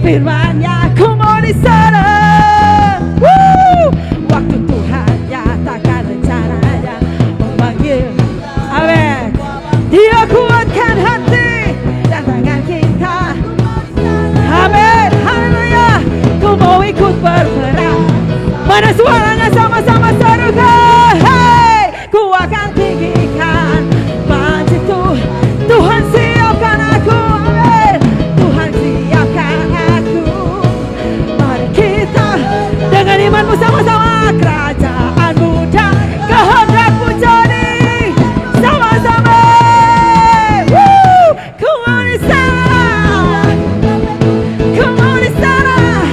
firman-Nya ku mau di sana. Waktu Tuhan nyatakan rencananya memanggil. Amin. Dia kuatkan hati dan tangan kita. Amin. Haleluya. Ku mau ikut berperang. Mana suaranya sama-sama serukan. Hey, ku akan tinggikan bangkitku. Tuhan siapkan aku. Amin. Tuhan siapkan aku. Mari kita dengan imanmu sama-sama. Kerajaanmu dan kehendakmu jadi sama-sama. Ku mau di sana. Ku mau di sana.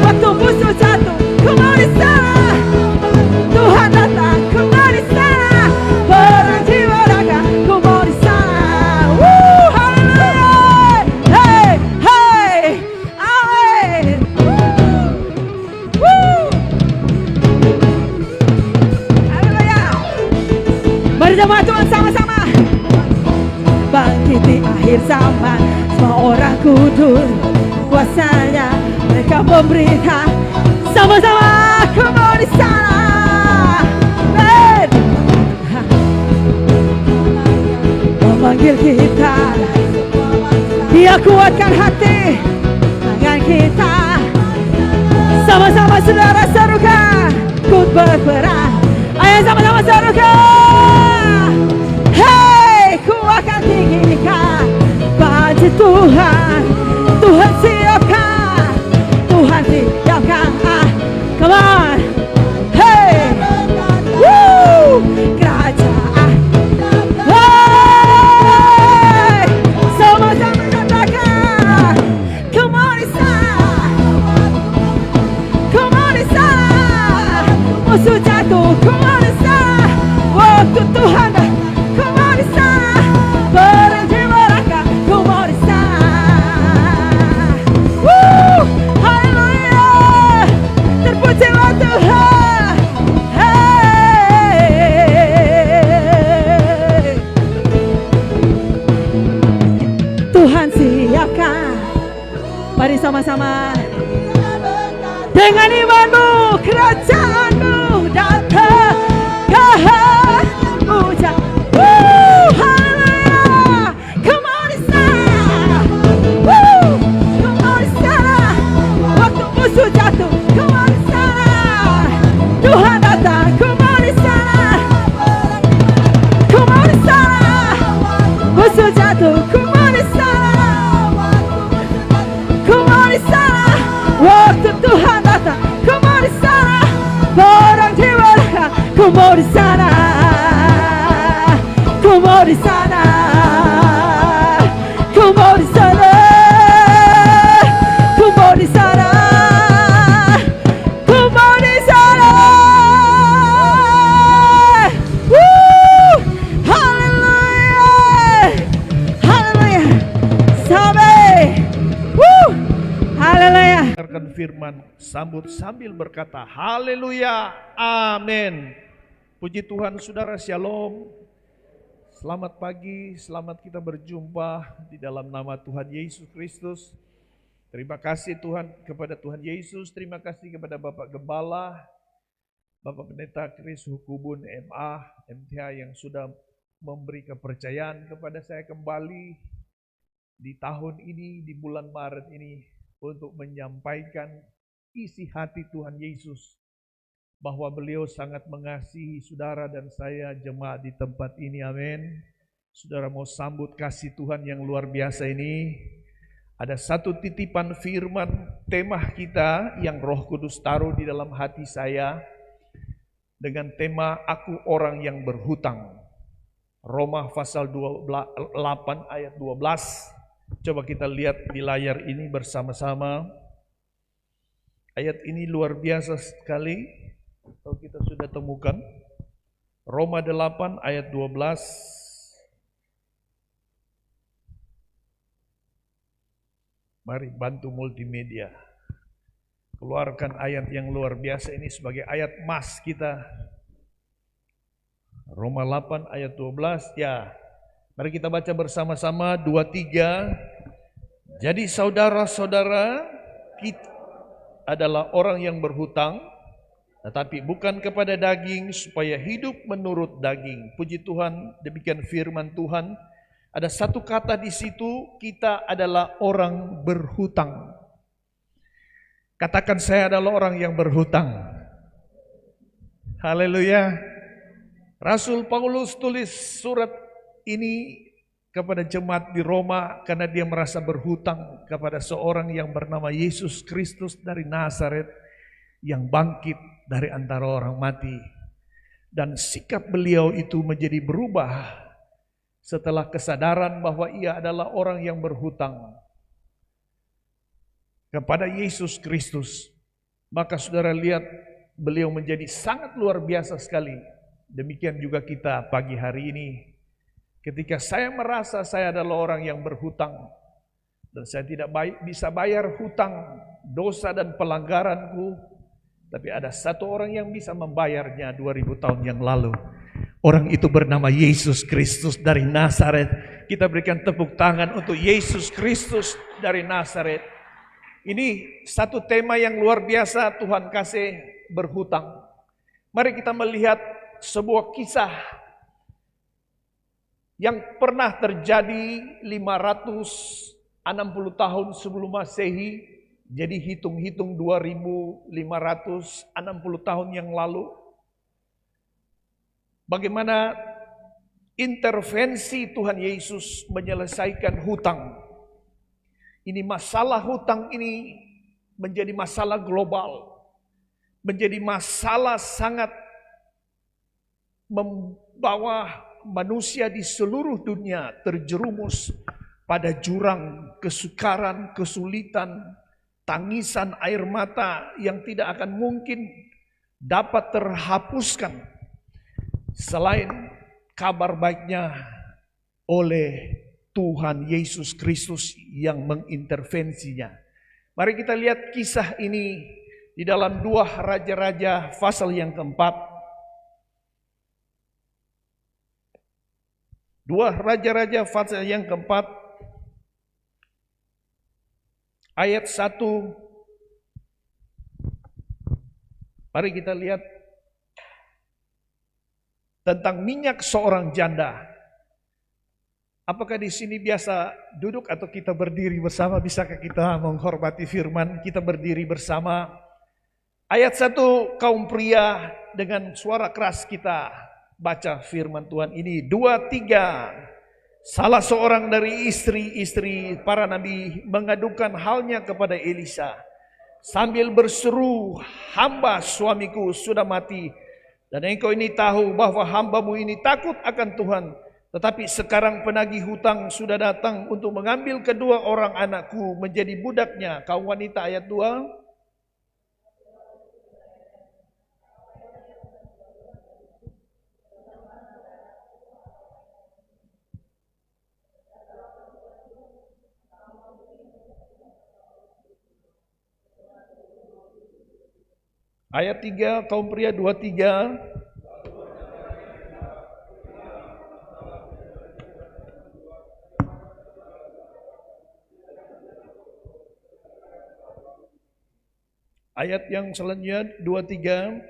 Waktu musuh jatuh, ku mau di sana. Tuhan datang, ku mau di sana. Perang jiwa raga, ku mau di sana. Haleluya. Hey, hey, amin. Haleluya. Mari jemaat Tuhan sama-sama. Bangkit di akhir zaman, semua orang kudus kuasanya mereka memberikan. Sama-sama ku mau di sana. Amin. Memanggil kita, Dia kuatkan hati tangan kita. Sama-sama saudara serukan, ikut berperang. Ayo sama-sama serukan. Hey, ku akan tinggikan bangkit Tuhan. Tuhan siapkan. Tuhan siapkan. Come on. Hey. Woo. Kerajaan. Hey. Sama-sama katakan. Come on di sana. Come on di sana. Musuh jatuh. Come on di sana. Waktu Tuhan. Come on di sana. Perang jiwa raga. Come on di sana. Woo. Haleluya. Terpujilah Tuhan. Hey. Tuhan siapkan. Mari sama-sama. Dengan imanmu, kerajaanmu datang. Kehendakmu jatuh. Haleluya. Come on di sana. Woo. Come on di sana. Waktu musuh jatuh. Come on di sana. Tuhan datang. Come on di sana. Come on di sana. Musuh jatuh. Come on di sana. Come on di sana. Waktu Tuhan datang. Come on di sana. Perang jiwa. Come on di sana. Come on di sana. Come on di sana. Come on di sana. Come on di sana. Woo! Haleluya. Haleluya. Sampai. Woo! Haleluya. Dengarkan firman, sambut sambil berkata haleluya, amin. Puji Tuhan saudara, shalom. Selamat pagi, selamat kita berjumpa di dalam nama Tuhan Yesus Kristus. Terima kasih Tuhan kepada Tuhan Yesus, terima kasih kepada Bapak Gembala, Bapak Pendeta Kris Hukubun MA, MTH yang sudah memberi kepercayaan kepada saya kembali di tahun ini, di bulan Maret ini, untuk menyampaikan isi hati Tuhan Yesus, bahwa beliau sangat mengasihi saudara dan saya jemaat di tempat ini, amin. Saudara mau sambut kasih Tuhan yang luar biasa ini. Ada satu titipan firman tema kita yang Roh Kudus taruh di dalam hati saya dengan tema aku orang yang berhutang. Roma pasal 8 ayat 12. Coba kita lihat di layar ini bersama-sama. Ayat ini luar biasa sekali. Kalau kita sudah temukan Roma 8 ayat 12. Mari bantu multimedia. Keluarkan ayat yang luar biasa ini sebagai ayat emas kita. Roma 8 ayat 12 ya. Mari kita baca bersama-sama 2, 3. Jadi saudara-saudara, kita adalah orang yang berhutang, tetapi bukan kepada daging supaya hidup menurut daging. Puji Tuhan, demikian firman Tuhan. Ada satu kata di situ, kita adalah orang berhutang. Katakan, saya adalah orang yang berhutang. Haleluya. Rasul Paulus tulis surat ini kepada jemaat di Roma karena dia merasa berhutang kepada seorang yang bernama Yesus Kristus dari Nazaret yang bangkit dari antara orang mati. Dan sikap beliau itu menjadi berubah setelah kesadaran bahwa ia adalah orang yang berhutang kepada Yesus Kristus. Maka saudara lihat, beliau menjadi sangat luar biasa sekali. Demikian juga kita pagi hari ini. Ketika saya merasa saya adalah orang yang berhutang dan saya tidak bisa bayar hutang, dosa dan pelanggaranku, tapi ada satu orang yang bisa membayarnya 2000 tahun yang lalu. Orang itu bernama Yesus Kristus dari Nazaret. Kita berikan tepuk tangan untuk Yesus Kristus dari Nazaret. Ini satu tema yang luar biasa Tuhan kasih, berhutang. Mari kita melihat sebuah kisah yang pernah terjadi 560 tahun sebelum Masehi. Jadi hitung-hitung 2560 tahun yang lalu. Bagaimana intervensi Tuhan Yesus menyelesaikan hutang. Ini masalah hutang ini menjadi masalah global. Menjadi masalah sangat membawa manusia di seluruh dunia terjerumus pada jurang kesukaran, kesulitan, tangisan air mata yang tidak akan mungkin dapat terhapuskan selain kabar baiknya oleh Tuhan Yesus Kristus yang mengintervensinya. Mari kita lihat kisah ini di dalam 2 Raja-Raja pasal yang keempat. 2 Raja-Raja pasal yang keempat ayat 1. Mari kita lihat tentang minyak seorang janda. Apakah di sini biasa duduk atau kita berdiri bersama? Bisakah kita menghormati firman? Kita berdiri bersama. Ayat 1, kaum pria dengan suara keras kita baca firman Tuhan ini. 2, 3. Salah seorang dari istri-istri para nabi mengadukan halnya kepada Elisa sambil berseru, hamba suamiku sudah mati. Dan engkau ini tahu bahwa hambamu ini takut akan Tuhan. Tetapi sekarang penagih hutang sudah datang untuk mengambil kedua orang anakku menjadi budaknya. Kaum wanita ayat 2. Ayat 3, kaum pria 2, 3. Ayat yang selanjutnya 2, 3.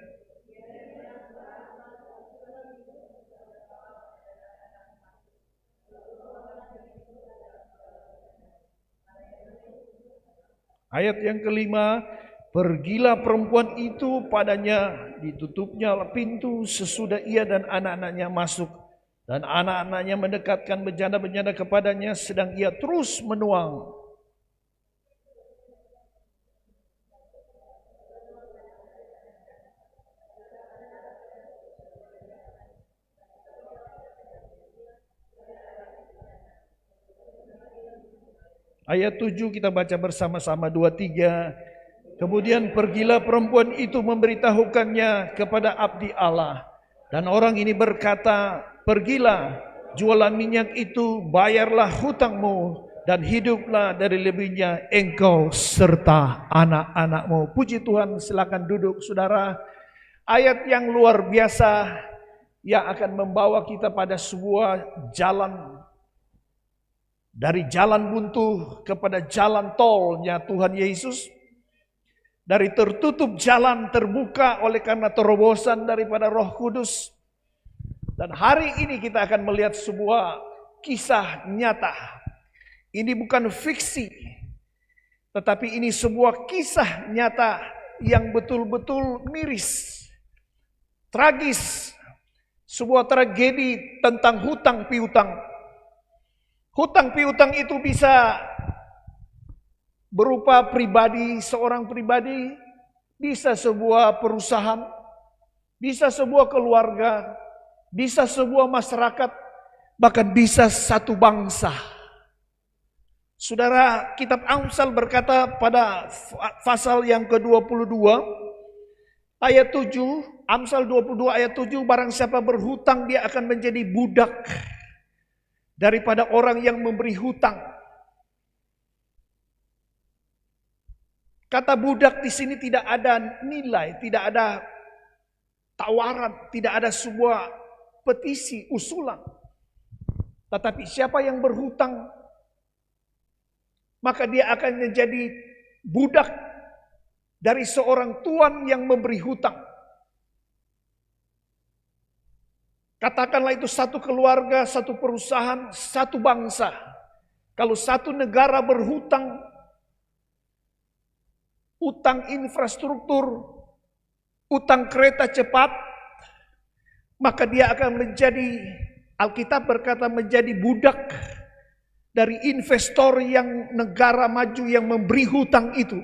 Ayat yang kelima, pergilah perempuan itu padanya, ditutupnya pintu sesudah ia dan anak-anaknya masuk. Dan anak-anaknya mendekatkan bejana-bejana kepadanya sedang ia terus menuang. Ayat 7 kita baca bersama-sama 2, 3. Kemudian pergilah perempuan itu memberitahukannya kepada abdi Allah. Dan orang ini berkata, pergilah, jualan minyak itu, bayarlah hutangmu, dan hiduplah dari lebihnya engkau serta anak-anakmu. Puji Tuhan, silakan duduk saudara. Ayat yang luar biasa yang akan membawa kita pada sebuah jalan. Dari jalan buntu kepada jalan tolnya Tuhan Yesus. dari tertutup jalan terbuka oleh karena terobosan daripada Roh Kudus. Dan hari ini kita akan melihat sebuah kisah nyata. Ini bukan fiksi, tetapi ini sebuah kisah nyata yang betul-betul miris, tragis, sebuah tragedi tentang hutang piutang. Hutang piutang itu bisa berupa pribadi, seorang pribadi, bisa sebuah perusahaan, bisa sebuah keluarga, bisa sebuah masyarakat, bahkan bisa satu bangsa. Saudara, kitab Amsal berkata pada pasal yang ke-22 ayat 7, Amsal 22 ayat 7, barang siapa berhutang dia akan menjadi budak daripada orang yang memberi hutang. Kata budak di sini tidak ada nilai, tidak ada tawaran, tidak ada sebuah petisi, usulan. Tetapi siapa yang berhutang, maka dia akan menjadi budak dari seorang tuan yang memberi hutang. Katakanlah itu satu keluarga, satu perusahaan, satu bangsa. Kalau satu negara berhutang, utang infrastruktur, utang kereta cepat, maka dia akan menjadi, Alkitab berkata, menjadi budak dari investor yang negara maju yang memberi hutang itu.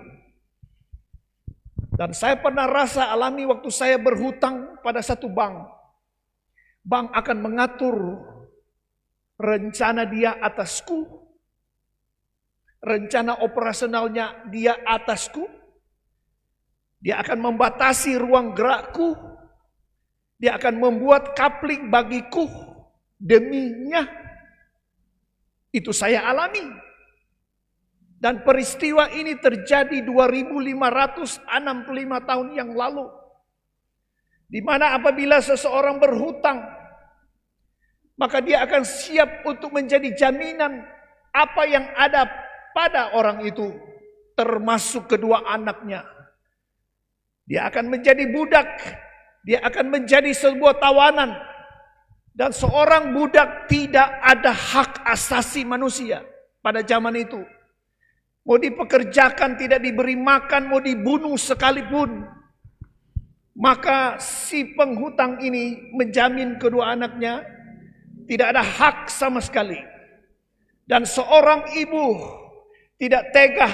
Dan saya pernah rasa alami waktu saya berhutang pada satu bank. Bank akan mengatur rencana dia atasku, rencana operasionalnya dia atasku. Dia akan membatasi ruang gerakku. Dia akan membuat kapling bagiku deminya. Itu saya alami. Dan peristiwa ini terjadi 2565 tahun yang lalu. Di mana apabila seseorang berhutang, maka dia akan siap untuk menjadi jaminan apa yang ada pada orang itu, termasuk kedua anaknya. Dia akan menjadi budak, dia akan menjadi sebuah tawanan. Dan seorang budak tidak ada hak asasi manusia pada zaman itu. Mau dipekerjakan, tidak diberi makan, mau dibunuh sekalipun. Maka si penghutang ini menjamin kedua anaknya tidak ada hak sama sekali. Dan seorang ibu tidak tega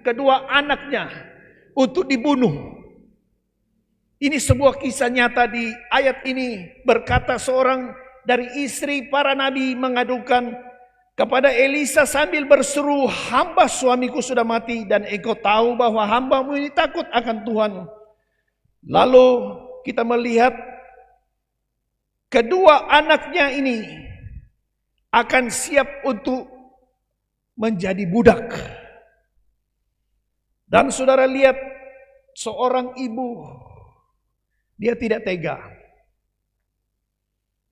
kedua anaknya untuk dibunuh. Ini sebuah kisah nyata. Di ayat ini berkata seorang dari istri para nabi mengadukan kepada Elisa sambil berseru, hamba suamiku sudah mati dan engkau tahu bahwa hambamu ini takut akan Tuhan. Lalu kita melihat kedua anaknya ini akan siap untuk menjadi budak. Dan saudara lihat seorang ibu, dia tidak tega.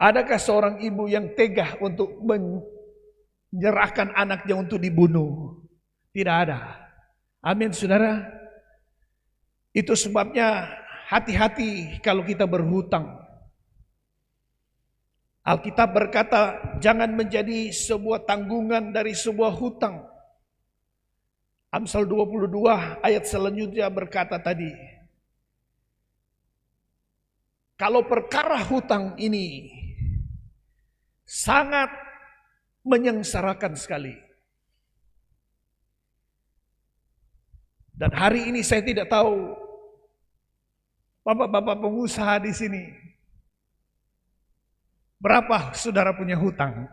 Adakah seorang ibu yang tega untuk menyerahkan anaknya untuk dibunuh? Tidak ada. Amin, saudara. Itu sebabnya hati-hati kalau kita berhutang. Alkitab berkata jangan menjadi sebuah tanggungan dari sebuah hutang. Amsal 22 ayat selanjutnya berkata tadi, kalau perkara hutang ini sangat menyengsarakan sekali. Dan hari ini saya tidak tahu bapak-bapak pengusaha di sini, berapa saudara punya hutang.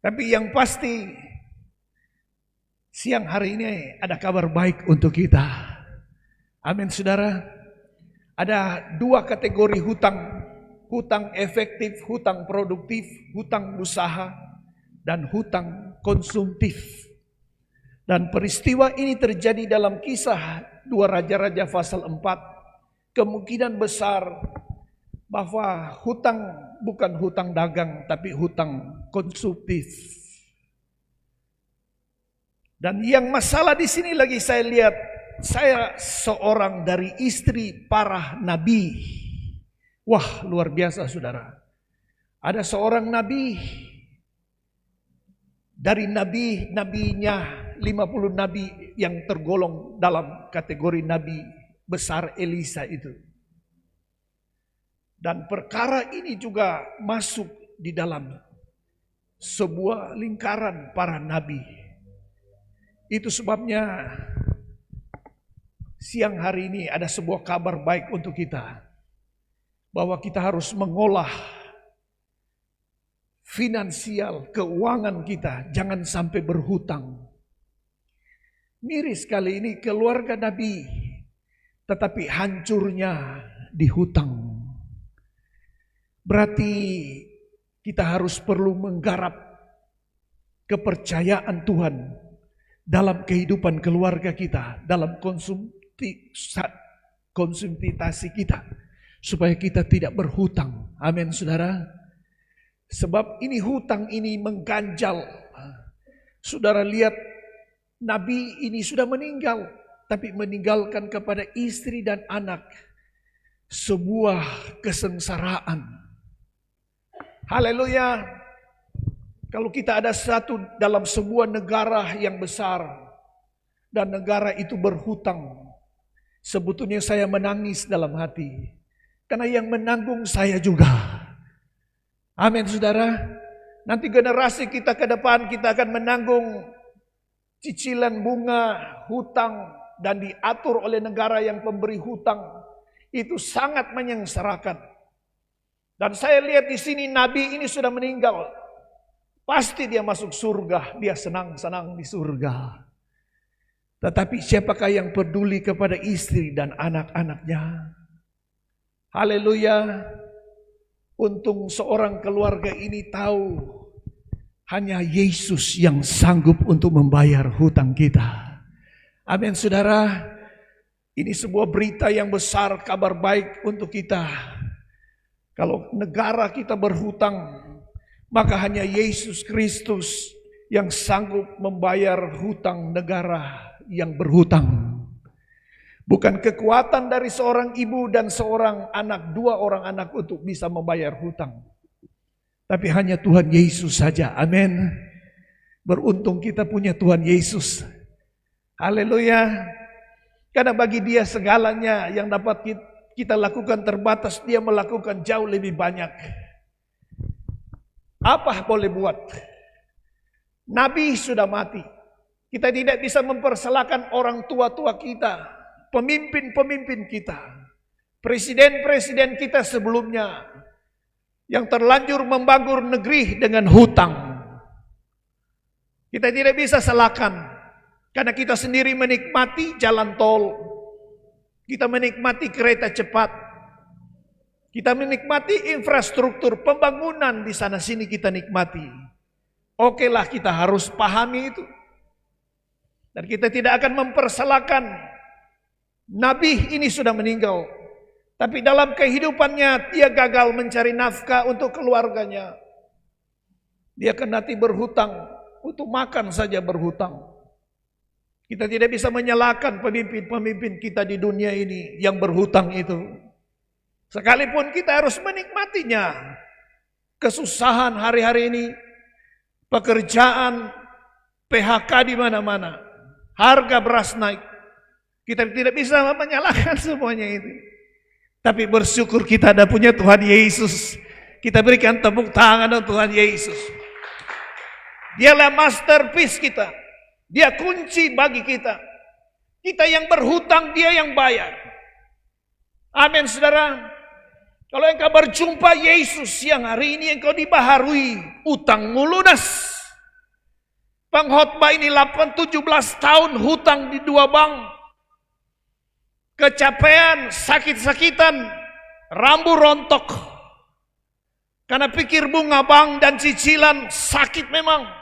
Tapi yang pasti siang hari ini ada kabar baik untuk kita. Amin, saudara. Ada dua kategori hutang. Hutang efektif, hutang produktif, hutang usaha, dan hutang konsumtif. Dan peristiwa ini terjadi dalam kisah 2 Raja-Raja pasal 4. Kemungkinan besar bahwa hutang bukan hutang dagang, tapi hutang konsumtif. Dan yang masalah di sini lagi saya lihat, saya seorang dari istri para nabi. Wah, luar biasa saudara. Ada seorang nabi, dari nabi-nabinya 50 nabi yang tergolong dalam kategori nabi besar Elisa itu. Dan perkara ini juga masuk di dalam sebuah lingkaran para nabi. Itu sebabnya siang hari ini ada sebuah kabar baik untuk kita. Bahwa kita harus mengolah finansial, keuangan kita. Jangan sampai berhutang. Miris kali ini keluarga Nabi. Tetapi hancurnya di hutang. Berarti kita harus perlu menggarap kepercayaan Tuhan dalam kehidupan keluarga kita, dalam konsumtasi kita, supaya kita tidak berhutang. Amin saudara. Sebab ini hutang ini mengganjal. Saudara lihat, Nabi ini sudah meninggal, tapi meninggalkan kepada istri dan anak sebuah kesengsaraan. Haleluya. Kalau kita ada satu dalam sebuah negara yang besar dan negara itu berhutang, sebetulnya saya menangis dalam hati. Karena yang menanggung saya juga. Amin saudara. Nanti generasi kita ke depan kita akan menanggung cicilan bunga, hutang, dan diatur oleh negara yang pemberi hutang. Itu sangat menyengsarakan. Dan saya lihat di sini Nabi ini sudah meninggal. Pasti dia masuk surga, dia senang-senang di surga. Tetapi siapakah yang peduli kepada istri dan anak-anaknya? Haleluya. Untung seorang keluarga ini tahu hanya Yesus yang sanggup untuk membayar hutang kita. Amin saudara. Ini sebuah berita yang besar, kabar baik untuk kita. Kalau negara kita berhutang, maka hanya Yesus Kristus yang sanggup membayar hutang negara yang berhutang. Bukan kekuatan dari seorang ibu dan seorang anak, 2 orang anak untuk bisa membayar hutang. Tapi hanya Tuhan Yesus saja. Amin. Beruntung kita punya Tuhan Yesus. Haleluya. Karena bagi dia segalanya yang dapat kita lakukan terbatas, dia melakukan jauh lebih banyak. Apa boleh buat? Nabi sudah mati. Kita tidak bisa mempersalahkan orang tua-tua kita, pemimpin-pemimpin kita, presiden-presiden kita sebelumnya yang terlanjur membangun negeri dengan hutang. Kita tidak bisa salahkan karena kita sendiri menikmati jalan tol, kita menikmati kereta cepat, kita menikmati infrastruktur pembangunan di sana sini kita nikmati. Oke lah, kita harus pahami itu. Dan kita tidak akan mempersalahkan Nabi ini sudah meninggal. Tapi dalam kehidupannya dia gagal mencari nafkah untuk keluarganya. Dia akan nanti berhutang, untuk makan saja berhutang. Kita tidak bisa menyalahkan pemimpin-pemimpin kita di dunia ini yang berhutang itu. Sekalipun kita harus menikmatinya. Kesusahan hari-hari ini, pekerjaan, PHK di mana-mana, harga beras naik. Kita tidak bisa menyalahkan semuanya itu. Tapi bersyukur kita ada punya Tuhan Yesus. Kita berikan tepuk tangan untuk Tuhan Yesus. Dialah masterpiece kita. Dia kunci bagi kita. Kita yang berhutang, dia yang bayar. Amin saudara. Kalau engkau berjumpa Yesus siang hari ini, engkau dibaharui, utangmu lunas. Pengkhotbah ini 17 tahun hutang di 2 bank. Kecapean, sakit-sakitan, rambut rontok. Karena pikir bunga bank dan cicilan sakit memang.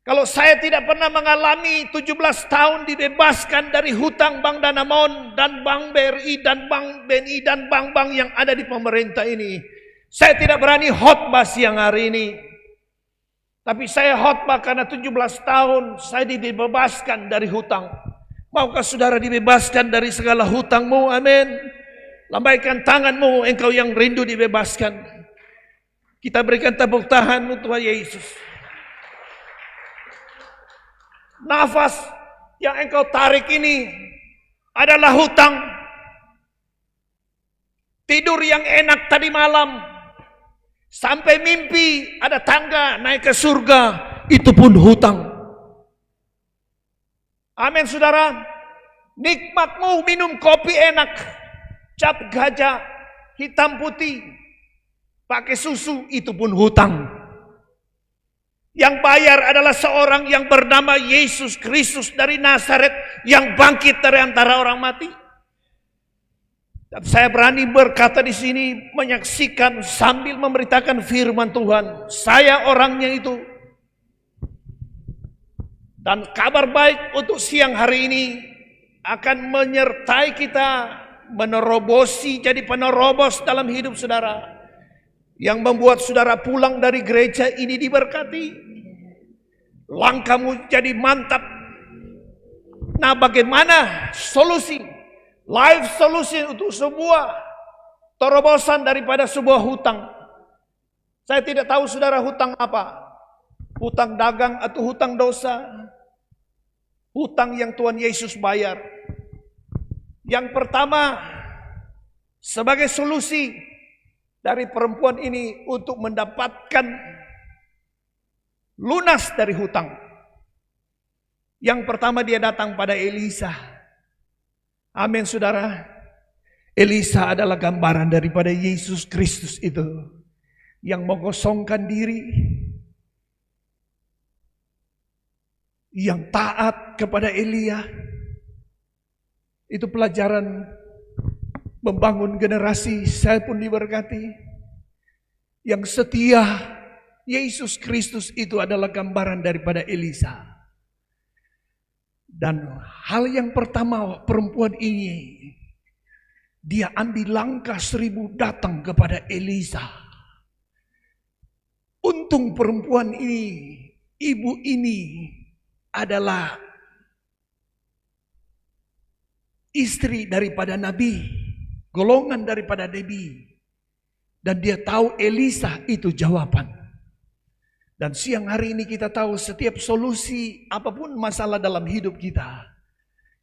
Kalau saya tidak pernah mengalami 17 tahun dibebaskan dari hutang Bank Danamon dan Bank BRI dan Bank BNI dan bank-bank yang ada di pemerintah ini, saya tidak berani khotbah siang hari ini. Tapi saya khotbah karena 17 tahun saya dibebaskan dari hutang. Maukah saudara dibebaskan dari segala hutangmu? Amin. Lambaikan tanganmu engkau yang rindu dibebaskan. Kita berikan tepuk tangan untuk Tuhan Yesus. Nafas yang engkau tarik ini adalah hutang. Tidur yang enak tadi malam, sampai mimpi ada tangga naik ke surga, itu pun hutang. Amin saudara. Nikmatmu minum kopi enak, cap gajah, hitam putih, pakai susu, itu pun hutang. Yang bayar adalah seorang yang bernama Yesus Kristus dari Nazaret yang bangkit dari antara orang mati. Dan saya berani berkata di sini, menyaksikan sambil memberitakan firman Tuhan. Saya orangnya itu. Dan kabar baik untuk siang hari ini akan menyertai kita, menerobosi, jadi penerobos dalam hidup saudara. Yang membuat saudara pulang dari gereja ini diberkati. Langkahmu jadi mantap. Nah, bagaimana solusi? Life solution untuk sebuah terobosan daripada sebuah hutang. Saya tidak tahu saudara hutang apa. Hutang dagang atau hutang dosa. Hutang yang Tuhan Yesus bayar. Yang pertama, sebagai solusi dari perempuan ini untuk mendapatkan lunas dari hutang. Yang pertama dia datang pada Elisa. Amin saudara. Elisa adalah gambaran daripada Yesus Kristus itu. Yang mengosongkan diri. Yang taat kepada Elia. Itu pelajaran membangun generasi. Saya pun diberkati. Yang setia. Yesus Kristus itu adalah gambaran daripada Elisa. Dan hal yang pertama perempuan ini, dia ambil langkah 1000 datang kepada Elisa. Untung perempuan ini, ibu ini adalah istri daripada Nabi, golongan daripada Nabi. Dan dia tahu Elisa itu jawaban. Dan siang hari ini kita tahu setiap solusi apapun masalah dalam hidup kita,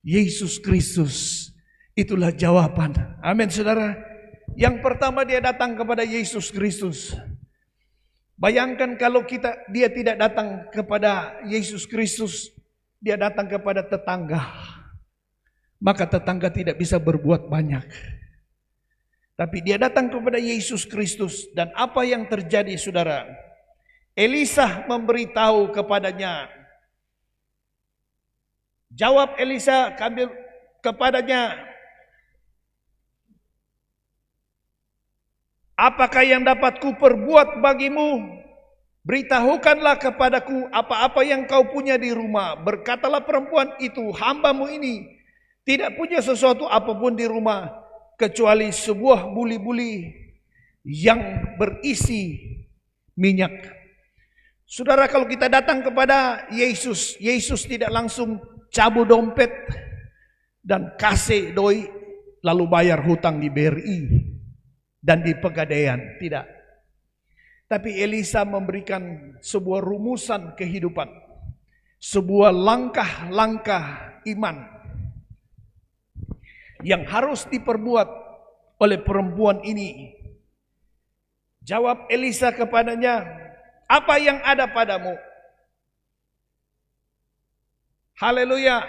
Yesus Kristus itulah jawaban. Amin saudara. Yang pertama dia datang kepada Yesus Kristus. Bayangkan kalau dia tidak datang kepada Yesus Kristus, dia datang kepada tetangga. Maka tetangga tidak bisa berbuat banyak. Tapi dia datang kepada Yesus Kristus. Dan apa yang terjadi saudara? Elisa memberitahu kepadanya. Jawab Elisa kepadanya, apakah yang dapat kuperbuat bagimu? Beritahukanlah kepadaku apa-apa yang kau punya di rumah. Berkatalah perempuan itu, hambamu ini tidak punya sesuatu apapun di rumah kecuali sebuah buli-buli yang berisi minyak. Saudara, kalau kita datang kepada Yesus, Yesus tidak langsung cabut dompet dan kasih doi lalu bayar hutang di BRI dan di Pegadaian, tidak. Tapi Elisa memberikan sebuah rumusan kehidupan, sebuah langkah-langkah iman yang harus diperbuat oleh perempuan ini. Jawab Elisa kepadanya, apa yang ada padamu? Haleluya.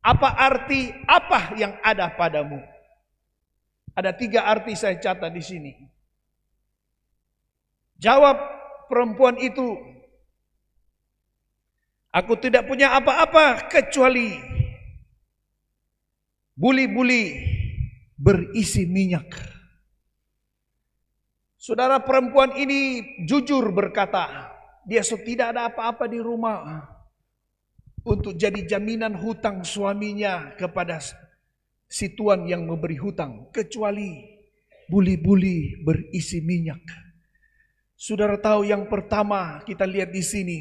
Apa arti apa yang ada padamu? Ada 3 arti saya catat di sini. Jawab perempuan itu, aku tidak punya apa-apa kecuali buli-buli berisi minyak. Saudara, perempuan ini jujur berkata, dia tidak ada apa-apa di rumah untuk jadi jaminan hutang suaminya kepada si tuan yang memberi hutang, kecuali buli-buli berisi minyak. Saudara tahu yang pertama kita lihat di sini,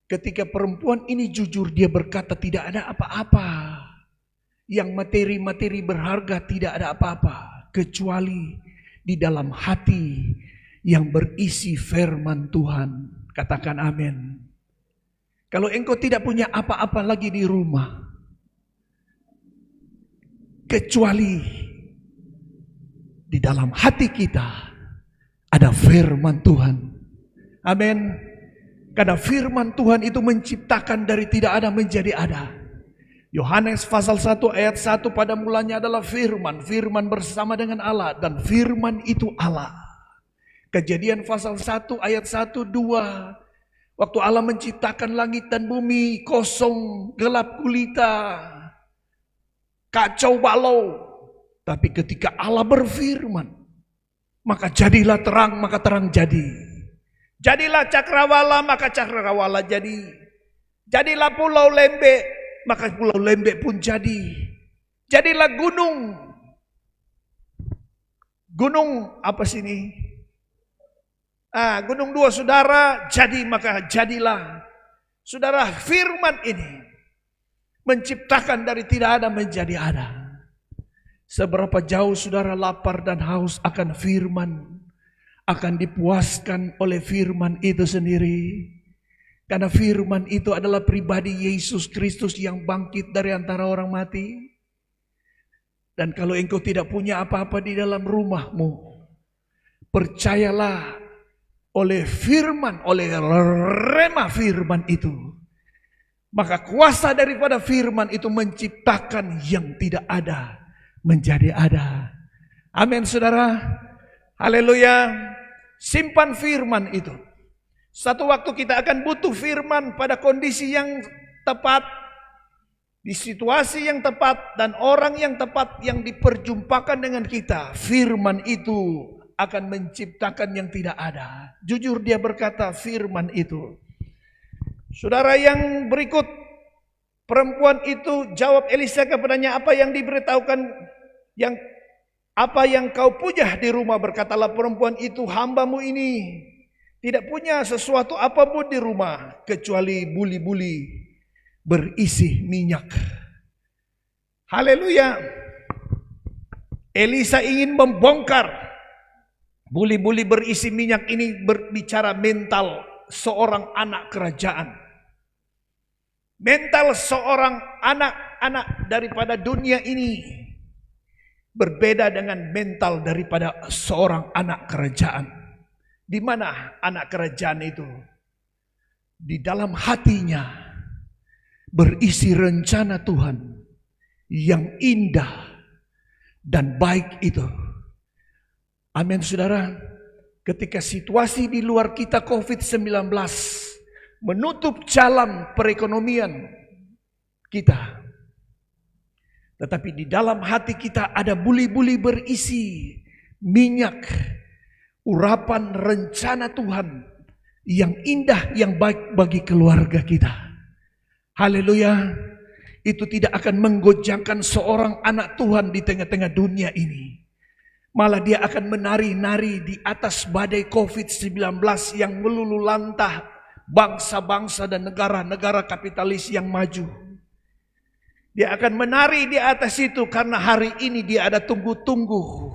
ketika perempuan ini jujur, dia berkata tidak ada apa-apa. Yang materi-materi berharga tidak ada apa-apa, kecuali di dalam hati yang berisi firman Tuhan. Katakan amin. Kalau engkau tidak punya apa-apa lagi di rumah, kecuali di dalam hati kita ada firman Tuhan. Amin. Karena firman Tuhan itu menciptakan dari tidak ada menjadi ada. Yohanes pasal 1 ayat 1, pada mulanya adalah firman, firman bersama dengan Allah, dan firman itu Allah. Kejadian pasal 1 ayat 1, 2, waktu Allah menciptakan langit dan bumi, kosong, gelap gulita, kacau balau. Tapi ketika Allah berfirman, maka jadilah terang, maka terang jadi. Jadilah cakrawala, maka cakrawala jadi. Jadilah pulau lembek, maka pulau lembek pun jadi. Jadilah gunung. Gunung apa sini? Gunung dua saudara, jadi maka jadilah. Saudara, firman ini menciptakan dari tidak ada menjadi ada. Seberapa jauh saudara lapar dan haus akan firman, akan dipuaskan oleh firman itu sendiri. Karena firman itu adalah pribadi Yesus Kristus yang bangkit dari antara orang mati. Dan kalau engkau tidak punya apa-apa di dalam rumahmu, percayalah oleh firman, oleh rema firman itu, maka kuasa daripada firman itu menciptakan yang tidak ada menjadi ada. Amin saudara. Haleluya. Simpan firman itu. Satu waktu kita akan butuh firman pada kondisi yang tepat, di situasi yang tepat, dan orang yang tepat yang diperjumpakan dengan kita. Firman itu akan menciptakan yang tidak ada. Jujur dia berkata firman itu. Saudara, yang berikut, perempuan itu jawab Elisa kepadanya, apa yang diberitahukan, apa yang kau punya di rumah? Berkatalah perempuan itu, hambamu ini tidak punya sesuatu apapun di rumah kecuali buli-buli berisi minyak. Haleluya. Elisa ingin membongkar buli-buli berisi minyak ini, berbicara mental seorang anak kerajaan. Mental seorang anak-anak daripada dunia ini berbeda dengan mental daripada seorang anak kerajaan. Di mana anak kerajaan itu? Di dalam hatinya berisi rencana Tuhan yang indah dan baik itu. Amin saudara. Ketika situasi di luar kita COVID-19 menutup jalan perekonomian kita, tetapi di dalam hati kita ada buli-buli berisi minyak, urapan rencana Tuhan yang indah, yang baik bagi keluarga kita. Haleluya. Itu tidak akan menggoncangkan seorang anak Tuhan di tengah-tengah dunia ini. Malah dia akan menari-nari di atas badai COVID-19 yang melululantah bangsa-bangsa dan negara-negara kapitalis yang maju. Dia akan menari di atas itu karena hari ini dia ada tunggu-tunggu,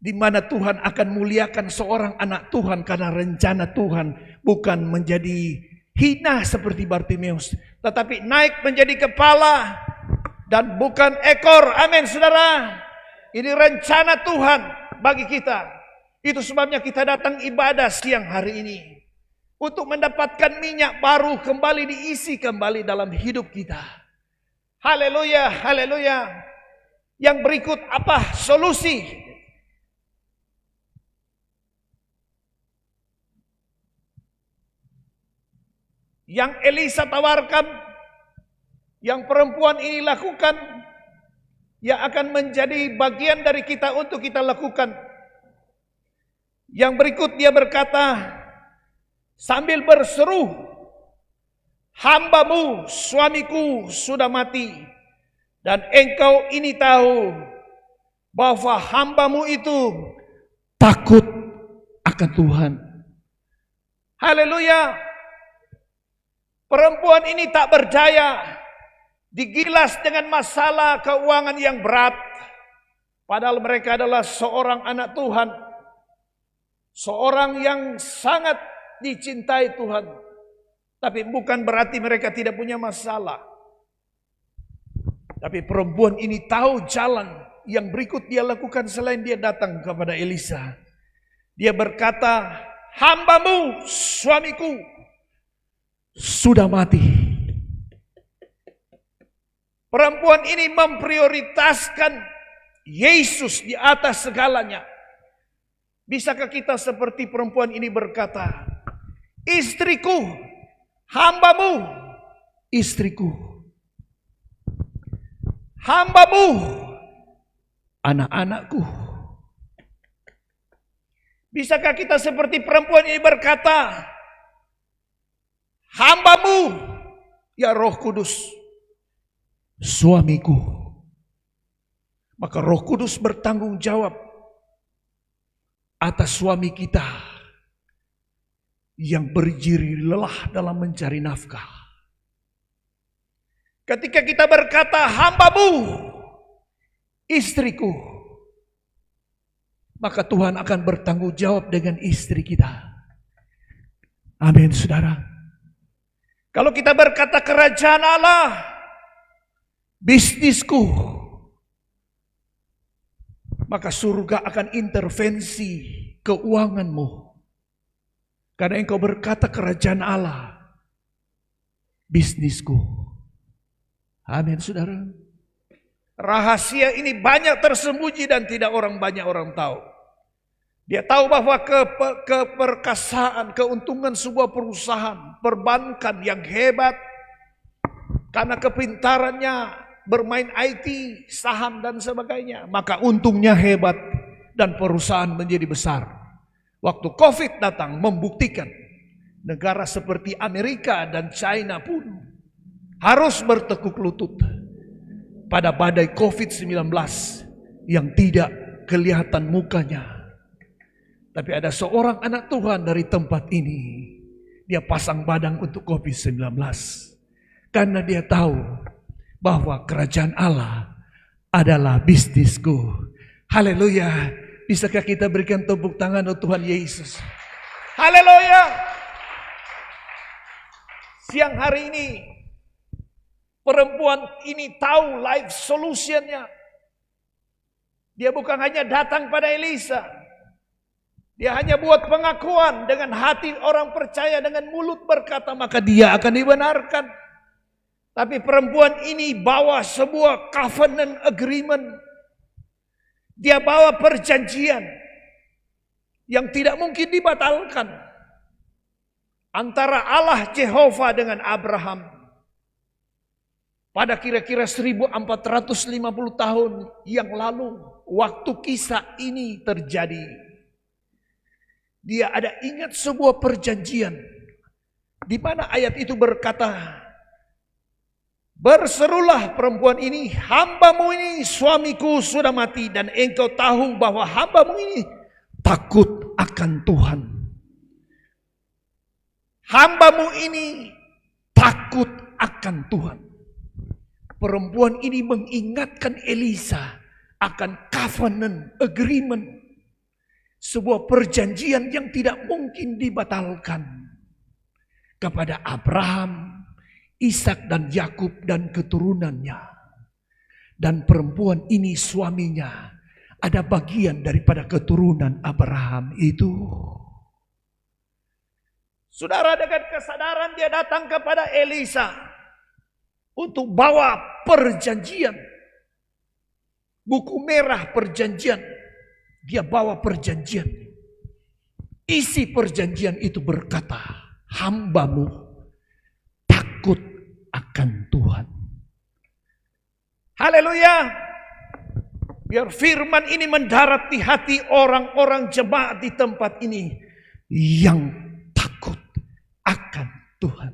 di mana Tuhan akan muliakan seorang anak Tuhan karena rencana Tuhan bukan menjadi hina seperti Bartimeus, tetapi naik menjadi kepala dan bukan ekor. Amin saudara. Ini rencana Tuhan bagi kita. Itu sebabnya kita datang ibadah siang hari ini, untuk mendapatkan minyak baru kembali diisi kembali dalam hidup kita. Haleluya, haleluya. Yang berikut apa solusi? Yang Elisa tawarkan, yang perempuan ini lakukan, yang akan menjadi bagian dari kita untuk kita lakukan. Yang berikut dia berkata sambil berseru, hambamu, suamiku sudah mati, dan engkau ini tahu bahwa hambamu itu takut akan Tuhan. Haleluya. Perempuan ini tak berdaya, digilas dengan masalah keuangan yang berat. Padahal mereka adalah seorang anak Tuhan, seorang yang sangat dicintai Tuhan. Tapi bukan berarti mereka tidak punya masalah. Tapi perempuan ini tahu jalan yang berikut dia lakukan selain dia datang kepada Elisa. Dia berkata, hambamu, suamiku, sudah mati. Perempuan ini memprioritaskan Yesus di atas segalanya. Bisakah kita seperti perempuan ini berkata, istriku, hambamu, istriku, hambamu, anak-anakku. Bisakah kita seperti perempuan ini berkata, hambamu, ya Roh Kudus, suamiku. Maka Roh Kudus bertanggung jawab atas suami kita yang berjiri lelah dalam mencari nafkah. Ketika kita berkata, hambamu, istriku, maka Tuhan akan bertanggung jawab dengan istri kita. Amin, saudara. Kalau kita berkata kerajaan Allah, bisnisku, maka surga akan intervensi keuanganmu. Karena engkau berkata kerajaan Allah, bisnisku. Amin, saudara. Rahasia ini banyak tersembunyi dan tidak banyak orang tahu. Dia tahu bahwa keperkasaan, keuntungan sebuah perusahaan, perbankan yang hebat, karena kepintarannya bermain IT, saham dan sebagainya, maka untungnya hebat dan perusahaan menjadi besar. Waktu COVID datang membuktikan negara seperti Amerika dan China pun harus bertekuk lutut pada badai COVID-19 yang tidak kelihatan mukanya. Tapi ada seorang anak Tuhan dari tempat ini, dia pasang badan untuk COVID-19. Karena dia tahu bahwa kerajaan Allah adalah bisnisku. Haleluya. Bisakah kita berikan tepuk tangan untuk Tuhan Yesus? Haleluya. Siang hari ini, perempuan ini tahu life solutionnya. Dia bukan hanya datang pada Elisa. Dia hanya buat pengakuan dengan hati orang percaya, dengan mulut berkata, maka dia akan dibenarkan. Tapi perempuan ini bawa sebuah covenant agreement. Dia bawa perjanjian yang tidak mungkin dibatalkan antara Allah Jehovah dengan Abraham. Pada kira-kira 1450 tahun yang lalu, waktu kisah ini terjadi, dia ada ingat sebuah perjanjian di mana ayat itu berkata, berserulah perempuan ini, hambamu ini suamiku sudah mati, dan engkau tahu bahwa hambamu ini takut akan Tuhan. Hambamu ini takut akan Tuhan. Perempuan ini mengingatkan Elisa akan covenant agreement, sebuah perjanjian yang tidak mungkin dibatalkan kepada Abraham, Ishak dan Yakub dan keturunannya. Dan perempuan ini suaminya ada bagian daripada keturunan Abraham itu. Saudara, dengan kesadaran dia datang kepada Elisa untuk bawa perjanjian. Buku merah perjanjian. Dia bawa perjanjian. Isi perjanjian itu berkata, hambamu takut akan Tuhan. Haleluya. Biar firman ini mendarat di hati orang-orang jemaat di tempat ini yang takut akan Tuhan.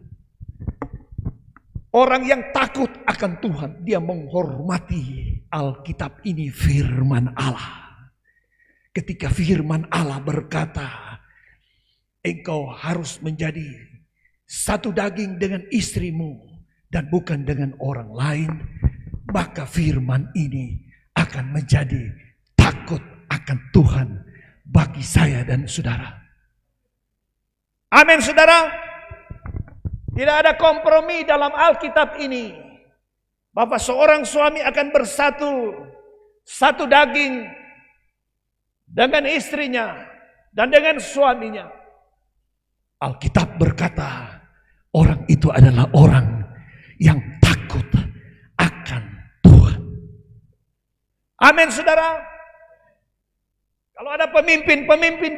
Orang yang takut akan Tuhan, dia menghormati Alkitab ini, firman Allah. Ketika firman Allah berkata, engkau harus menjadi satu daging dengan istrimu dan bukan dengan orang lain, maka firman ini akan menjadi takut akan Tuhan bagi saya dan saudara. Amin, saudara. Tidak ada kompromi dalam Alkitab ini. Bahwa seorang suami akan bersatu, satu daging dengan istrinya dan dengan suaminya. Alkitab berkata, orang itu adalah orang yang takut akan Tuhan. Amin, saudara. Kalau ada pemimpin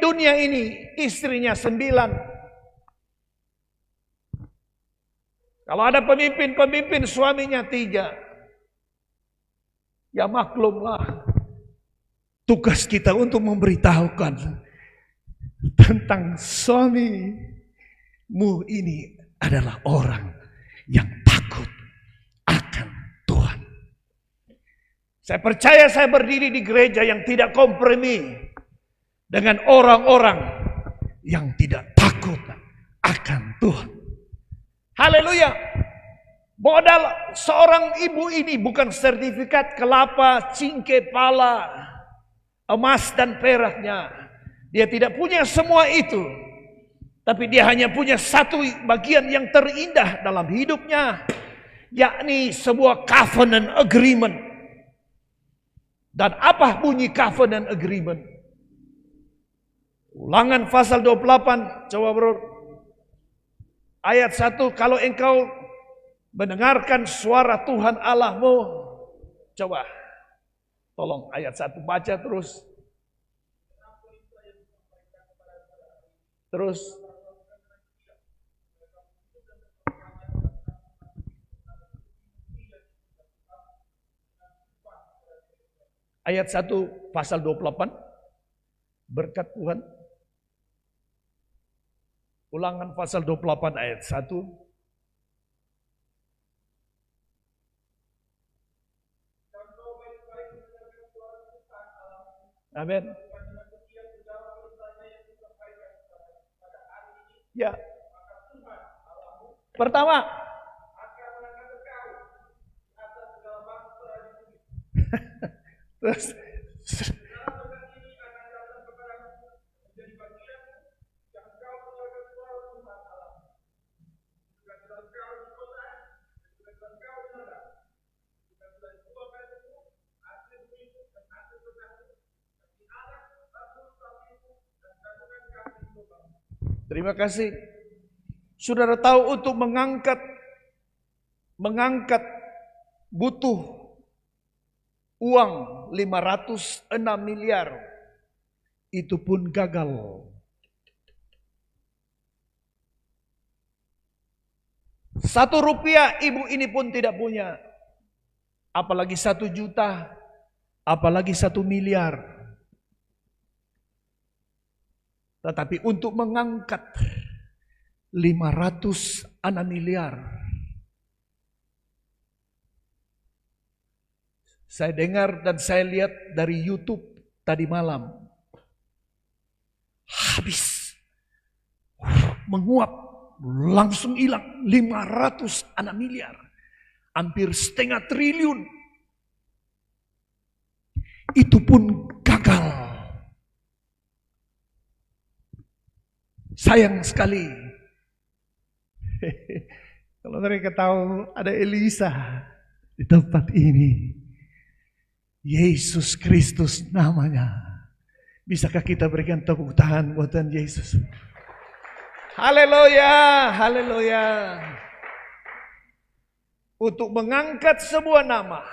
dunia ini, istrinya 9. Kalau ada pemimpin suaminya 3. Ya maklumlah. Tugas kita untuk memberitahukan tentang suamimu ini adalah orang yang takut akan Tuhan. Saya percaya saya berdiri di gereja yang tidak kompromi dengan orang-orang yang tidak takut akan Tuhan. Haleluya. Modal seorang ibu ini bukan sertifikat kelapa, cingke, pala, emas dan peraknya. Dia tidak punya semua itu. Tapi dia hanya punya satu bagian yang terindah dalam hidupnya, yakni sebuah covenant agreement. Dan apa bunyi covenant agreement? Ulangan pasal 28, coba bro. Ayat 1, kalau engkau mendengarkan suara Tuhan Allahmu, coba, tolong ayat 1 baca terus. Terus. Ayat 1 pasal 28, berkat Tuhan. Ulangan pasal 28 ayat 1. Amin. Ya. Pertama. Terus. Terima kasih. Saudara tahu untuk mengangkat butuh uang 506 miliar. Itu pun gagal. Rp1 ibu ini pun tidak punya. Apalagi 1 juta. Apalagi 1 miliar. Tetapi untuk mengangkat 506 miliar. Saya dengar dan saya lihat dari YouTube tadi malam. Habis. Menguap. Langsung hilang 506 miliar. Hampir setengah triliun. Itu pun gagal. Sayang sekali. Kalau mereka tahu ada Elisa di tempat ini. Yesus Kristus namanya. Bisakah kita berikan tepuk tangan buat Tuhan Yesus? Haleluya, haleluya. Untuk mengangkat sebuah nama,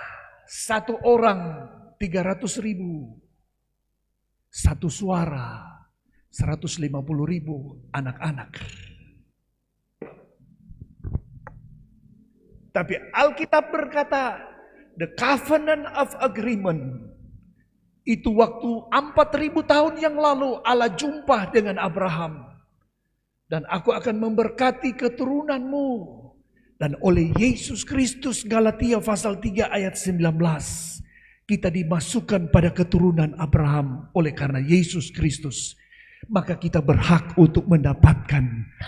1 orang 300.000. 1 suara 150.000 anak-anak. Tapi Alkitab berkata, the covenant of agreement, itu waktu 4.000 tahun yang lalu Allah jumpa dengan Abraham. Dan aku akan memberkati keturunanmu. Dan oleh Yesus Kristus, Galatia pasal 3 ayat 19, kita dimasukkan pada keturunan Abraham oleh karena Yesus Kristus. maka kita berhak untuk mendapatkan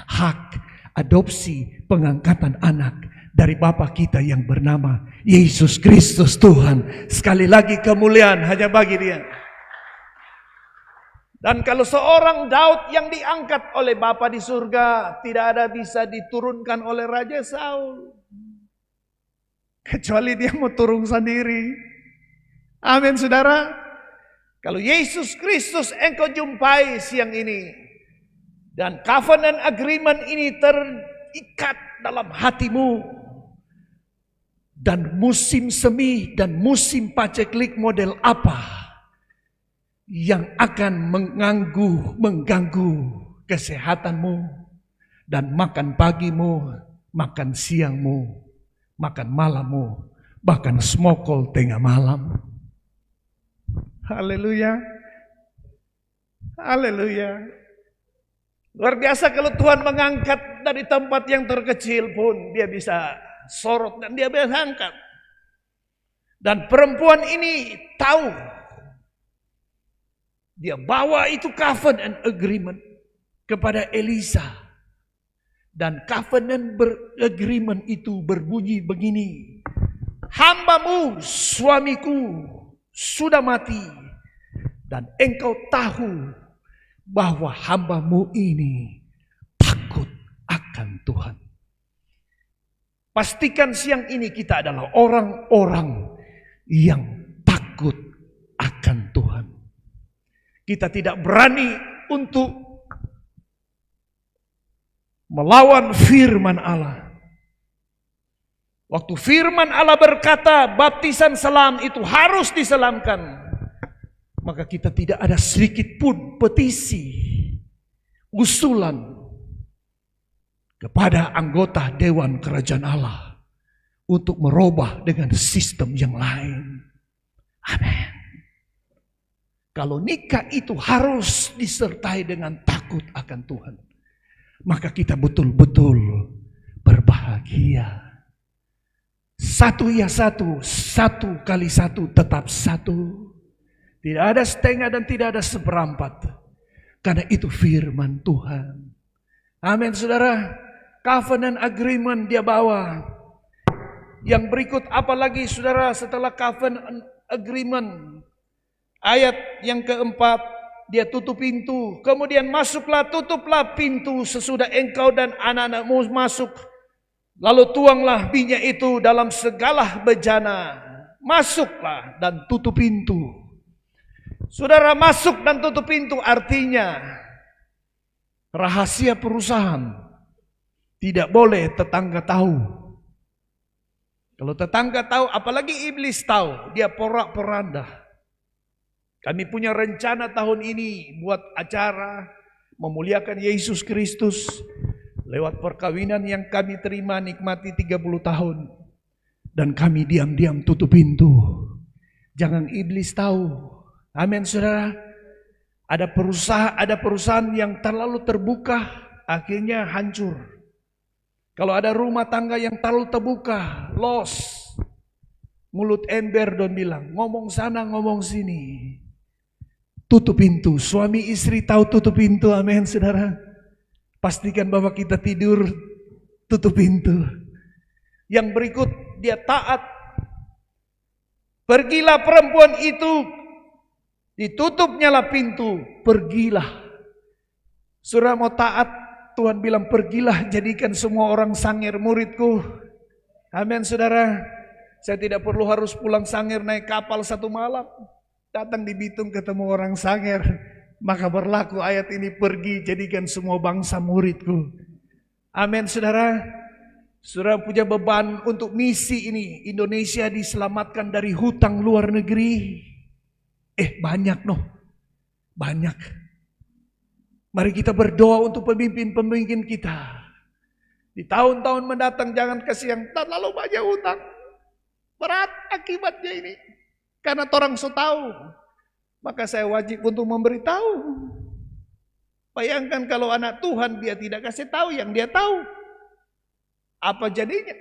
hak adopsi pengangkatan anak dari Bapa kita yang bernama Yesus Kristus Tuhan. Sekali lagi kemuliaan hanya bagi Dia. Dan kalau seorang Daud yang diangkat oleh Bapa di surga, tidak ada bisa diturunkan oleh Raja Saul. Kecuali dia mau turun sendiri. Amin saudara. Kalau Yesus Kristus engkau jumpai siang ini, dan covenant agreement ini terikat dalam hatimu, dan musim semi dan musim paceklik model apa yang akan mengganggu kesehatanmu dan makan pagimu, makan siangmu, makan malammu, bahkan smokol tengah malam. Haleluya. Haleluya. Luar biasa kalau Tuhan mengangkat dari tempat yang terkecil pun dia bisa sorot dan dia bisa angkat. Dan perempuan ini tahu, dia bawa itu covenant agreement kepada Elisa. Dan covenant agreement itu berbunyi begini. Hambamu, suamiku, sudah mati. Dan engkau tahu bahwa hambamu ini takut akan Tuhan. Pastikan siang ini kita adalah orang-orang yang takut akan Tuhan. Kita tidak berani untuk melawan firman Allah. Waktu firman Allah berkata baptisan selam itu harus diselamkan, maka kita tidak ada sedikit pun petisi, usulan kepada anggota Dewan Kerajaan Allah untuk merubah dengan sistem yang lain. Amin. Kalau nikah itu harus disertai dengan takut akan Tuhan, maka kita betul-betul berbahagia. Satu ya satu, satu kali satu tetap satu. Tidak ada setengah dan tidak ada seperempat. Karena itu firman Tuhan. Amin saudara. Covenant agreement dia bawa. Yang berikut apalagi saudara setelah covenant agreement. Ayat yang keempat, dia tutup pintu. Kemudian masuklah, tutuplah pintu sesudah engkau dan anak-anakmu masuk. Lalu tuanglah minyak itu dalam segala bejana. Masuklah dan tutup pintu. Saudara, masuk dan tutup pintu artinya rahasia perusahaan tidak boleh tetangga tahu. Kalau tetangga tahu, apalagi iblis tahu, dia porak-poranda. Kami punya rencana tahun ini buat acara memuliakan Yesus Kristus lewat perkawinan yang kami terima nikmati 30 tahun. Dan kami diam-diam tutup pintu. Jangan iblis tahu. Amin saudara. Ada perusahaan yang terlalu terbuka akhirnya hancur. Kalau ada rumah tangga yang terlalu terbuka, loss. Mulut ember don bilang, ngomong sana ngomong sini. Tutup pintu, suami istri tahu tutup pintu, amin saudara. Pastikan bahwa kita tidur, tutup pintu. Yang berikut, dia taat. Pergilah perempuan itu, ditutupnyalah pintu, pergilah. Saudara mau taat, Tuhan bilang pergilah jadikan semua orang sangir muridku. Amin saudara. Saya tidak perlu harus pulang sangir naik kapal satu malam. Datang di Bitung ketemu orang Sangir, maka berlaku ayat ini, pergi jadikan semua bangsa muridku. Amin saudara. Saudara punya beban untuk misi ini. Indonesia diselamatkan dari hutang luar negeri. Banyak banyak. Mari kita berdoa untuk pemimpin-pemimpin kita. Di tahun-tahun mendatang jangan kasih yang terlalu banyak hutang. Berat akibatnya ini. Karena orang so tahu, maka saya wajib untuk memberitahu. Bayangkan kalau anak Tuhan dia tidak kasih tahu yang dia tahu, apa jadinya?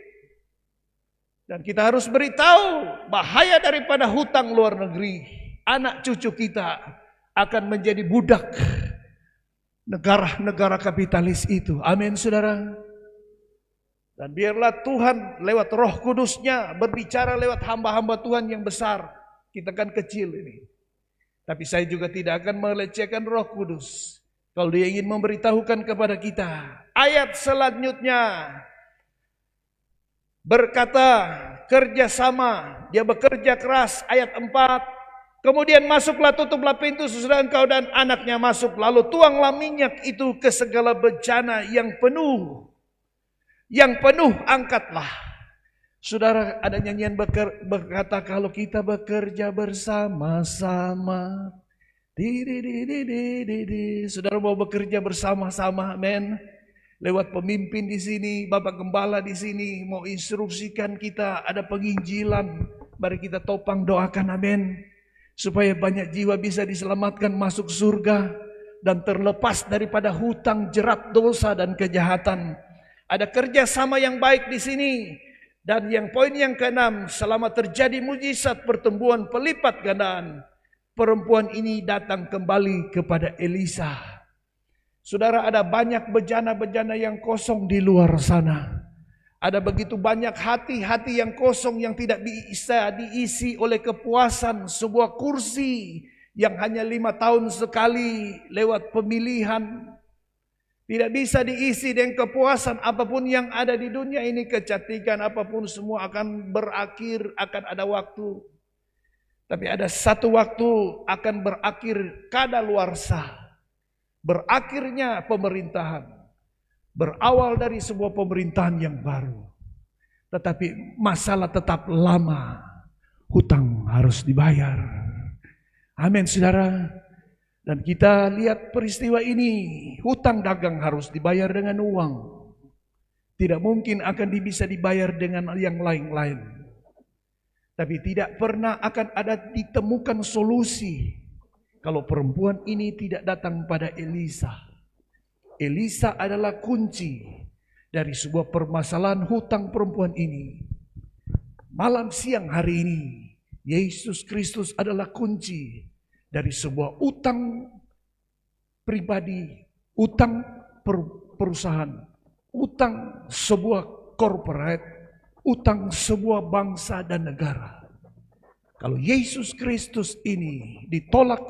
Dan kita harus beritahu bahaya daripada hutang luar negeri. Anak cucu kita akan menjadi budak negara-negara kapitalis itu. Amin saudara. Dan biarlah Tuhan lewat Roh Kudus-Nya berbicara lewat hamba-hamba Tuhan yang besar. Kita kan kecil ini. Tapi saya juga tidak akan melecehkan Roh Kudus. Kalau dia ingin memberitahukan kepada kita. Ayat selanjutnya berkata kerjasama. Dia bekerja keras. Ayat 4. Kemudian masuklah, tutuplah pintu sesudah engkau dan anaknya masuk. Lalu tuanglah minyak itu ke segala bejana yang penuh. Yang penuh angkatlah. Saudara, ada nyanyian berkata kalau kita bekerja bersama-sama. Saudara mau bekerja bersama-sama, amin. Lewat pemimpin di sini, Bapak Gembala di sini mau instruksikan kita, ada penginjilan. Mari kita topang doakan, amin. Supaya banyak jiwa bisa diselamatkan masuk surga dan terlepas daripada hutang, jerat dosa dan kejahatan. Ada kerjasama yang baik di sini. Dan yang poin yang ke-6, selama terjadi mujizat pertumbuhan pelipat gandaan, perempuan ini datang kembali kepada Elisa. Saudara, ada banyak bejana-bejana yang kosong di luar sana. Ada begitu banyak hati-hati yang kosong yang tidak bisa diisi oleh kepuasan sebuah kursi yang hanya 5 tahun sekali lewat pemilihan. Tidak bisa diisi dengan kepuasan apapun yang ada di dunia ini, kecantikan apapun semua akan berakhir, akan ada waktu. Tapi ada satu waktu akan berakhir kadaluarsa. Berakhirnya pemerintahan. Berawal dari sebuah pemerintahan yang baru. Tetapi masalah tetap lama. Hutang harus dibayar. Amin saudara. Dan kita lihat peristiwa ini. Hutang dagang harus dibayar dengan uang. Tidak mungkin akan bisa dibayar dengan yang lain-lain. Tapi tidak pernah akan ada ditemukan solusi. Kalau perempuan ini tidak datang pada Elisa. Elisa adalah kunci dari sebuah permasalahan hutang perempuan ini. Malam siang hari ini, Yesus Kristus adalah kunci dari sebuah utang pribadi, utang perusahaan, utang sebuah corporate, utang sebuah bangsa dan negara. Kalau Yesus Kristus ini ditolak,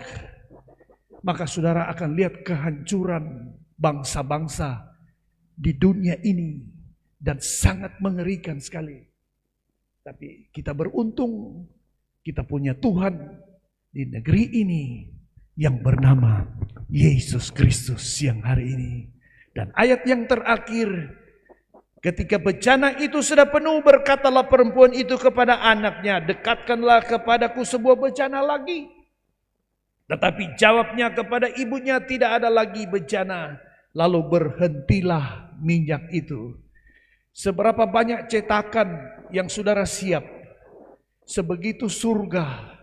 maka saudara akan lihat kehancuran bangsa-bangsa di dunia ini dan sangat mengerikan sekali. Tapi kita beruntung, kita punya Tuhan di negeri ini yang bernama Yesus Kristus siang hari ini. Dan ayat yang terakhir, ketika bejana itu sudah penuh, berkatalah perempuan itu kepada anaknya, dekatkanlah kepadaku sebuah bejana lagi. Tetapi jawabnya kepada ibunya, tidak ada lagi bejana. Lalu berhentilah minyak itu. Seberapa banyak cetakan yang saudara siap, sebegitu surga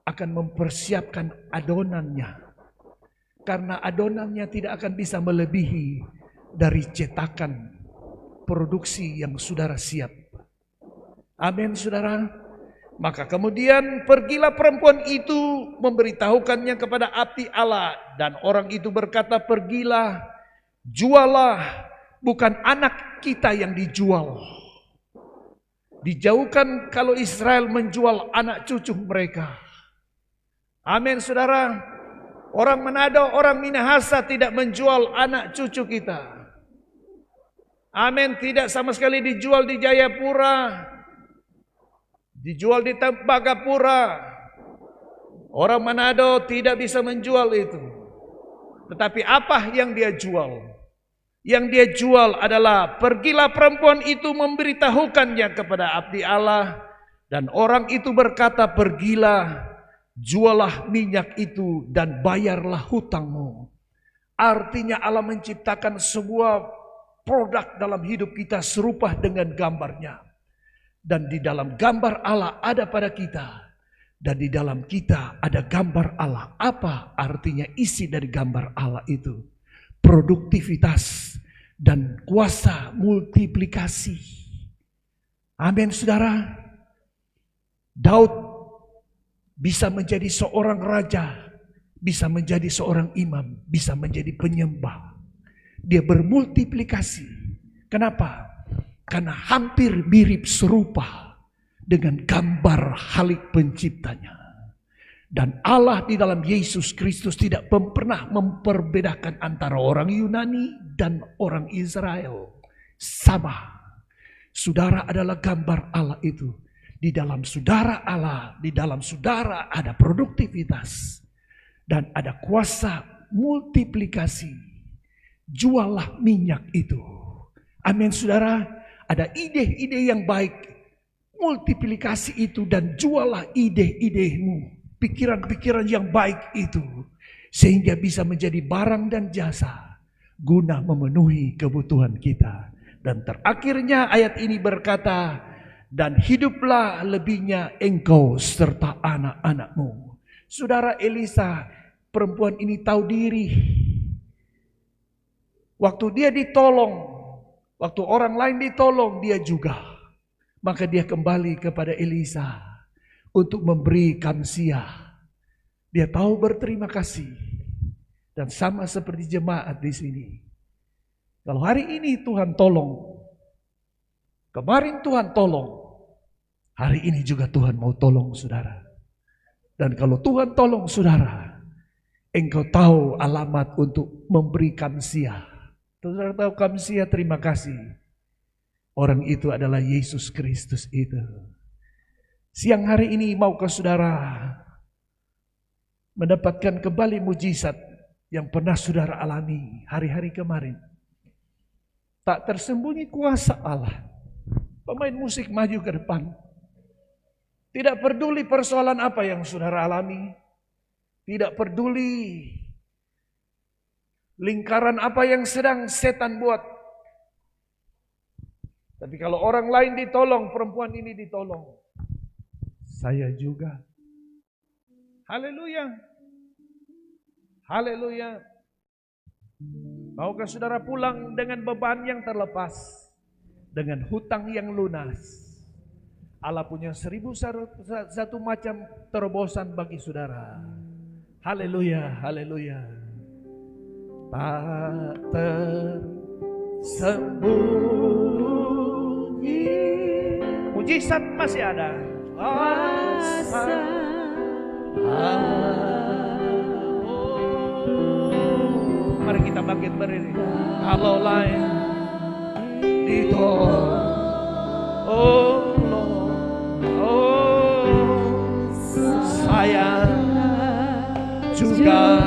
akan mempersiapkan adonannya. Karena adonannya tidak akan bisa melebihi dari cetakan produksi yang saudara siap. Amin saudara. Maka kemudian pergilah perempuan itu memberitahukannya kepada abdi Allah. Dan orang itu berkata, pergilah, jualah, bukan anak kita yang dijual. Dijauhkan kalau Israel menjual anak cucu mereka. Amin saudara. Orang Manado, orang Minahasa tidak menjual anak cucu kita. Amin, tidak sama sekali dijual di Jayapura. Dijual di Tembagapura. Orang Manado tidak bisa menjual itu. Tetapi apa yang dia jual? Yang dia jual adalah pergilah perempuan itu memberitahukannya kepada abdi Allah. Dan orang itu berkata, pergilah, jualah minyak itu dan bayarlah hutangmu. Artinya Allah menciptakan sebuah produk dalam hidup kita serupa dengan gambarnya. Dan di dalam gambar Allah ada pada kita. Dan di dalam kita ada gambar Allah. Apa artinya isi dari gambar Allah itu? Produktivitas dan kuasa multiplikasi. Amin saudara. Daud bisa menjadi seorang raja bisa menjadi seorang imam, bisa menjadi penyembah. Dia bermultiplikasi. Kenapa? Karena hampir mirip serupa dengan gambar halik penciptanya. Dan Allah di dalam Yesus Kristus tidak pernah memperbedakan antara orang Yunani dan orang Israel. Sama. Saudara adalah gambar Allah itu. Di dalam saudara Allah, di dalam saudara ada produktivitas. Dan ada kuasa multiplikasi. Jualah minyak itu. Amin saudara. Ada ide-ide yang baik. Multiplikasi itu dan jualah ide-idemu. Pikiran-pikiran yang baik itu. Sehingga bisa menjadi barang dan jasa. Guna memenuhi kebutuhan kita. Dan terakhirnya ayat ini berkata, dan hiduplah lebihnya engkau serta anak-anakmu. Saudara Elisa, perempuan ini tahu diri. Waktu dia ditolong, waktu orang lain ditolong, dia juga. Maka dia kembali kepada Elisa untuk memberi kamsiah. Dia tahu berterima kasih. Dan sama seperti jemaat di sini. Kalau hari ini Tuhan tolong, kemarin Tuhan tolong, hari ini juga Tuhan mau tolong saudara. Dan kalau Tuhan tolong saudara, engkau tahu alamat untuk memberi kamsiah. Saudara tahu kamsiah, terima kasih. Orang itu adalah Yesus Kristus itu. Siang hari ini maukah saudara mendapatkan kembali mujizat yang pernah saudara alami hari-hari kemarin? Tak tersembunyi kuasa Allah. Pemain musik maju ke depan. Tidak peduli persoalan apa yang saudara alami. Tidak peduli lingkaran apa yang sedang setan buat. Tapi kalau orang lain ditolong, perempuan ini ditolong, saya juga. Haleluya. Haleluya. Maukah saudara pulang dengan beban yang terlepas, dengan hutang yang lunas? Allah punya 1001 macam terobosan bagi saudara. Haleluya, haleluya. Tak tersembunyi, mujizat masih ada. Mari kita bangkit berdiri. Kalau lain ditolong, oh Lord, oh saya juga